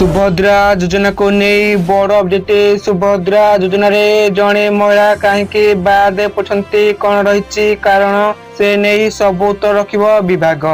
सुभद्रा योजना को नहीं बड़ अपडेट। सुभद्रा योजना रे जड़े महिला कहीं बाद पड़ती कौन रही कारण से नहीं सब उत्तर रखिब विभाग।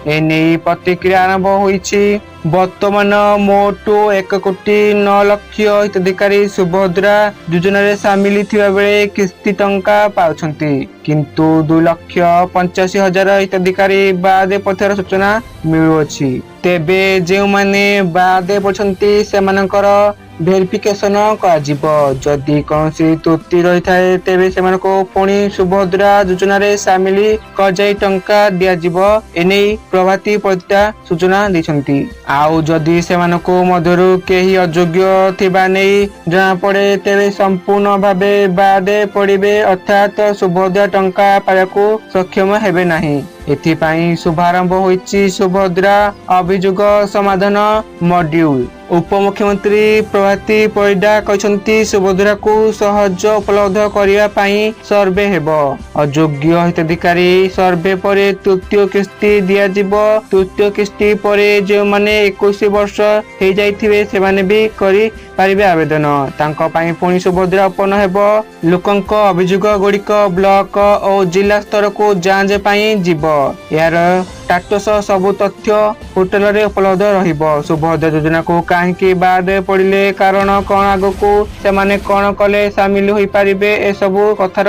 एने प्रतिक्रिया आरंभ होईछि। वर्तमान मोट 1,09,00,000 हिताधिकारी सुभद्रा योजना रे सामिल थिबा बेले किस्ती टंका पाउछंती, किंतु 2,85,000 हिताधिकारी बाद पथर सूचना मिलुअछि। तेबे जे माने बाद पछंती सेमानकर भेरिफिकेशन कराजिब। जदि कौनसी त्रुटि रही थाए तेबे सेमानको पुणी सुभद्रा योजना रे सामिल करजाई टंका दियाजिब। एने प्रभाती परिता सूचना दैछंती। आउ जदि सेमानको मध्यरु केही अयोग्य थिबा नै जଣା पड़े तेबे संपूर्ण भाबे बाद पड़िबे, अर्थात सुभद्रा टंका पायाकू सक्षम हेबे नाही। एथिपाई शुभारंभ होईछि सुभद्रा अभियोग समाधान मॉड्यूल। उपमुख्यमंत्री प्रभाती परिडा कहते सुभद्रा को सहज उपलब्ध करने सर्वे हेबो। अयोग्य हिताधिकारी सर्वे पर तृतीय किस्ती दियाजिब। तृतीय किस्ती पर जो माने 21 वर्ष हो जाइथिबे सेमाने भी करि पारिबे आवेदन। तांको पाई पुणी सुभद्रा ओपन हेबो। लोकंक अभियोग गुड़िक ब्लॉक और जिला स्तर को जांच पाई जीव। यार स्टाटस सबु तथ्य पोर्टल रे उपलब्ध रहिबो। सुभद्रा योजना को कहीं बाद पड़िले कारण कौन आगको सेमाने कौन कले सामिल होई पारिबे ए सबु कथार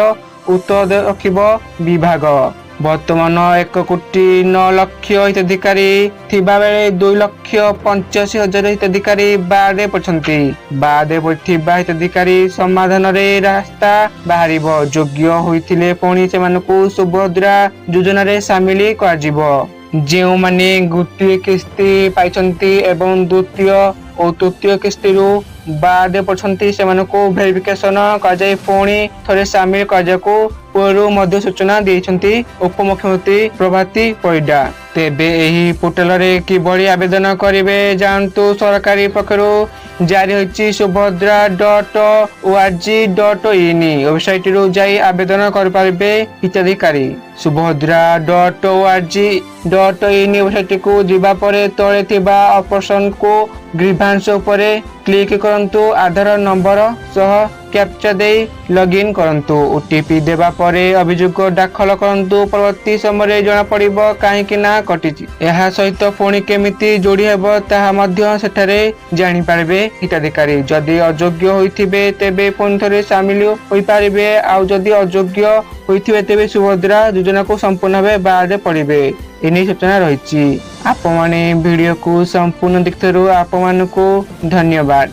उत्तर रखिबो विभाग। वर्तमान 1,09,00,000 हिताधिकारी थिबा बेले 2,85,000 हिताधिकारी बाद पड़छंती। बाद पड़थिबा हिताधिकारी समाधान रे रास्ता बाहरिबो। योग्य होइथिले पुणी सेमानकु सुभद्रा योजना रे सामिल कराजिबो। जेउ माने गोटे किस्ती पाइछंती एवं द्वितीय और तृतीय किस्ती रु बाद पड़छंती सेमानकु वेरिफिकेशन कराई पुणी थरे सामिल कराजाकू पूर्व मध्य सूचना देइछंती उपमुख्यमंत्री प्रभाती परिडा। तेबे एही पोर्टल रे किबळी आवेदन करिवे जानतु। सरकारी पक्षरु जारी होईछि subhadra.org.in वेबसाइट रु जाई आवेदन कर पारिबे हिताधिकारी। subhadra.org.in वेबसाइट को जिबा परे तळे थिबा ऑप्शन को ग्रीवांस उपरे क्लिक करंतु। आधार नंबर सह कैप्चा दे लॉगिन करंतु। ओटीपी देबा परे अभियोग दाखल करंतु। परवर्ती समय जना पड़िबो काहेकि ना कटिछि। एहा सहित पुणी केमिति जोड़ी हेबो ताहा मध्य सेठारे जानि पारिबे हिताधिकारी। जदि अयोग्य होइथिबे तेबे पुणी थरे सामिल होई पारिबे। आउ जदि अयोग्य होइथिबे तेबे सुभद्रा योजना को संपूर्ण भाबे बाद पड़िबे। एनी सूचना रहिछि। आप माने वीडियो को संपूर्ण देखथरु आप मानको धन्यवाद।